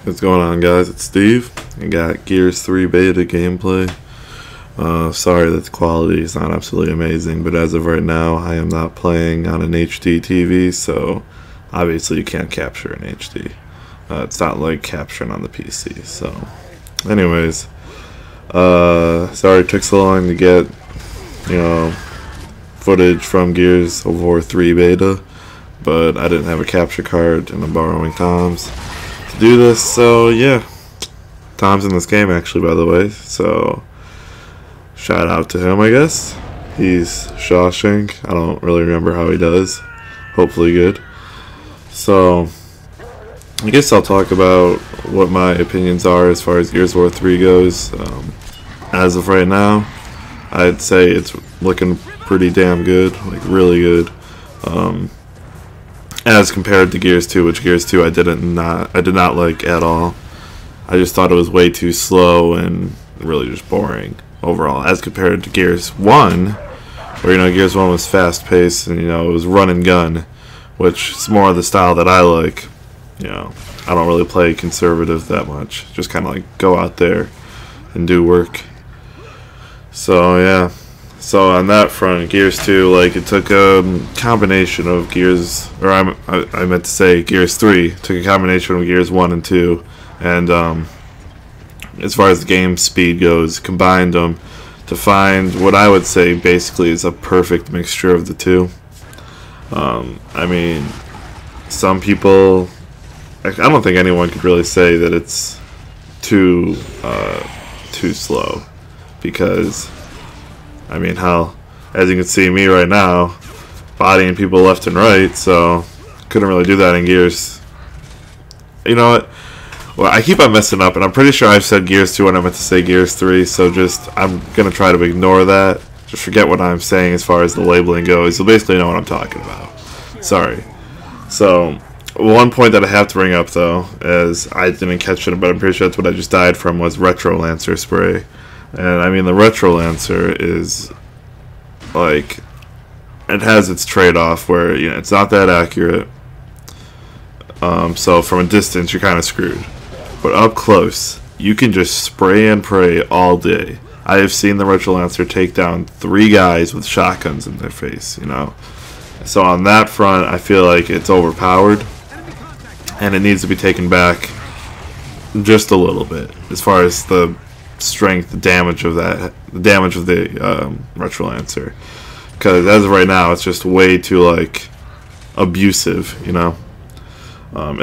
What's going on, guys? It's Steve. I got Gears 3 beta gameplay. Sorry that the quality is not absolutely amazing, but as of right now, I am not playing on an HD TV, so obviously you can't capture in HD. It's not like capturing on the PC. So, anyways, sorry it took so long to get, footage from Gears of War 3 beta, but I didn't have a capture card, and I'm borrowing Tom's to do this. So yeah, Tom's in this game actually, by the way, so shout out to him. I guess he's Shawshank. I don't really remember how he does. Hopefully good. So I guess I'll talk about what my opinions are as far as Gears of War 3 goes. As of right now, I'd say it's looking pretty damn good, like really good. As compared to Gears 2, which Gears 2 I did not like at all. I just thought it was way too slow and really just boring overall. As compared to Gears 1, where Gears 1 was fast paced and it was run and gun, which is more of the style that I like. I don't really play conservative that much. Just kind of like go out there and do work. So yeah. So on that front, Gears 2, it took a combination of Gears, or I meant to say Gears 3, took a combination of Gears 1 and 2, and as far as the game speed goes, combined them to find what I would say basically is a perfect mixture of the two. I mean, some people, I don't think anyone could really say that it's too slow, because I mean, hell, as you can see me right now, bodying people left and right, so couldn't really do that in Gears. You know what? Well, I keep on messing up, and I'm pretty sure I've said Gears 2 when I meant to say Gears 3, so I'm going to try to ignore that. Just forget what I'm saying as far as the labeling goes. You'll basically know what I'm talking about. Sorry. So, one point that I have to bring up, though, is I didn't catch it, but I'm pretty sure that's what I just died from, was Retro Lancer spray. And I mean, the Retro Lancer is it has its trade-off where it's not that accurate. So from a distance, you're kind of screwed. But up close, you can just spray and pray all day. I have seen the Retro Lancer take down 3 guys with shotguns in their face. So on that front, I feel like it's overpowered, and it needs to be taken back just a little bit as far as the strength, the damage of the Retro Lancer, because as of right now it's just way too abusive, and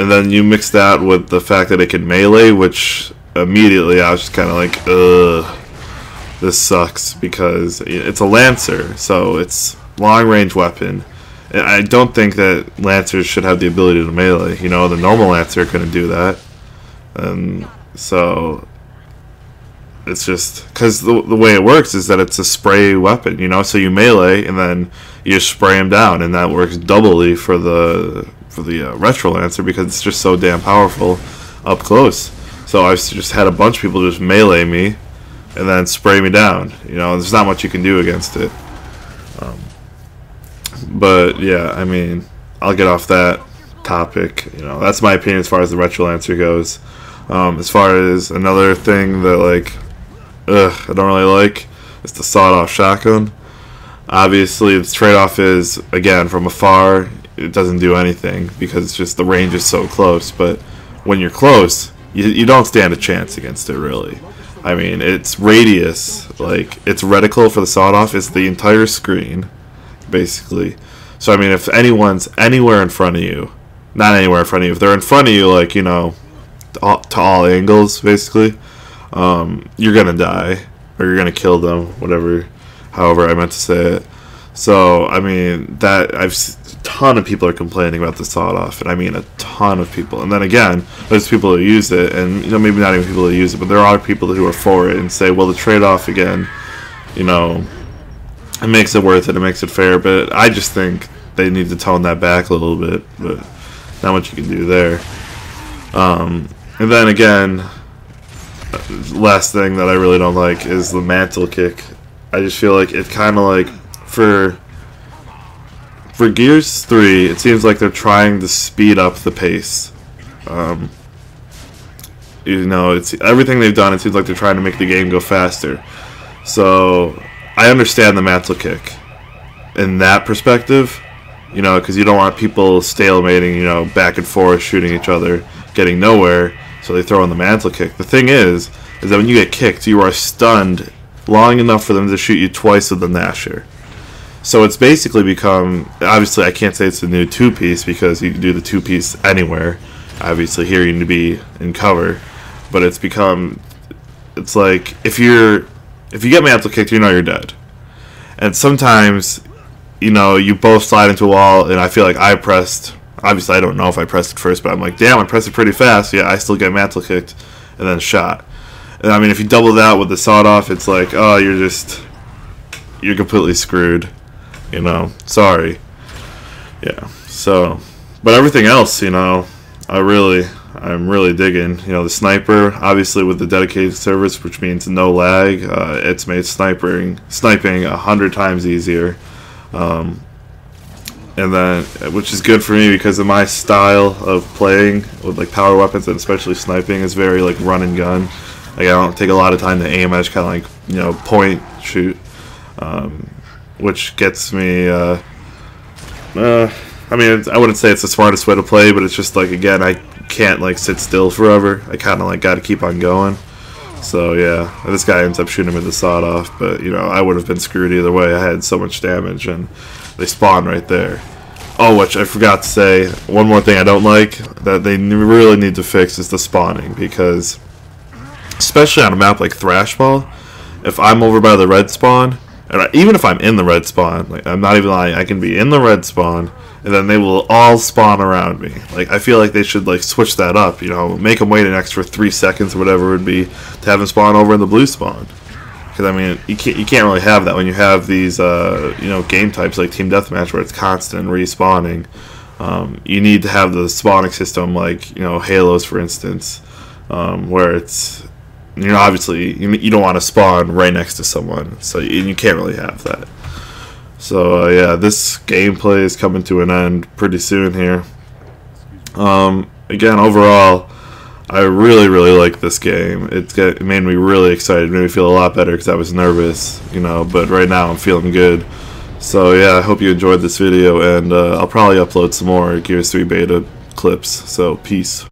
then you mix that with the fact that it can melee, which immediately I was just kind of like, ugh, this sucks, because it's a Lancer, so it's long range weapon, and I don't think that Lancers should have the ability to melee. The normal Lancer couldn't do that, and so it's just because the way it works is that it's a spray weapon, so you melee and then you just spray them down, and that works doubly for the Retro Lancer, because it's just so damn powerful up close. So I've just had a bunch of people just melee me and then spray me down. There's not much you can do against it. But yeah, I mean, I'll get off that topic. That's my opinion as far as the Retro Lancer goes. As far as another thing that I don't really like, it's the sawed-off shotgun. Obviously, the trade-off is, again, from afar, it doesn't do anything because it's just the range is so close. But when you're close, you don't stand a chance against it, really. I mean, its radius, its reticle for the sawed-off is the entire screen, basically. So, I mean, if anyone's anywhere in front of you, not anywhere in front of you, if they're in front of you, to all angles, basically, you're gonna die, or you're gonna kill them, however I meant to say it. So I mean, that a ton of people are complaining about the sawed-off, and I mean a ton of people. And then again, there's people who use it, and maybe not even people who use it, but there are people who are for it and say, well, the trade-off again, it makes it worth it, it makes it fair. But I just think they need to tone that back a little bit, but not much you can do there. And then again, last thing that I really don't like is the mantle kick. I just feel like it kind of for Gears 3, it seems like they're trying to speed up the pace. You know, it's everything they've done. It seems like they're trying to make the game go faster. So I understand the mantle kick in that perspective. You know, because you don't want people stalemating, you know, back and forth, shooting each other, getting nowhere, so they throw in the mantle kick. The thing is that when you get kicked, you are stunned long enough for them to shoot you twice with the Gnasher. So it's basically become, obviously I can't say it's the new two-piece, because you can do the two-piece anywhere. Obviously here you need to be in cover, but it's become, it's like, if you get mantle kicked, you know you're dead. And sometimes, you know, you both slide into a wall, and I feel like I pressed, obviously I don't know if I pressed it first, but I'm like, damn, I pressed it pretty fast. Yeah, I still get mantle kicked and then shot. And I mean, if you double that with the sawed off, it's like, oh, you're completely screwed, you know, sorry. Yeah, so, but everything else, you know, I'm really digging. You know, the sniper, obviously with the dedicated service, which means no lag, it's made sniping 100 times easier. And then, which is good for me because of my style of playing with like power weapons, and especially sniping is very like run and gun. Like I don't take a lot of time to aim. I just kind of like, you know, point, shoot, which gets me. I mean, I wouldn't say it's the smartest way to play, but it's just like, again, I can't like sit still forever. I kind of like got to keep on going. So yeah, this guy ends up shooting him with the sawed off, but you know, I would have been screwed either way. I had so much damage, and they spawn right there. Oh, which I forgot to say, one more thing I don't like that they really need to fix is the spawning, because especially on a map like Thrashball, if I'm over by the red spawn, and even if I'm in the red spawn, like I'm not even lying, I can be in the red spawn, and then they will all spawn around me. Like, I feel like they should like switch that up, you know, make them wait an extra 3 seconds or whatever it would be to have them spawn over in the blue spawn. Because I mean, you can't really have that when you have these you know, game types like Team Deathmatch where it's constant respawning. You need to have the spawning system like, you know, Halos for instance, where it's, you know, obviously you don't want to spawn right next to someone, so you can't really have that. So yeah, this gameplay is coming to an end pretty soon here. Again, overall, I really like this game. It made me really excited. It made me feel a lot better because I was nervous, you know, but right now I'm feeling good. So yeah, I hope you enjoyed this video, and I'll probably upload some more Gears 3 beta clips. So peace.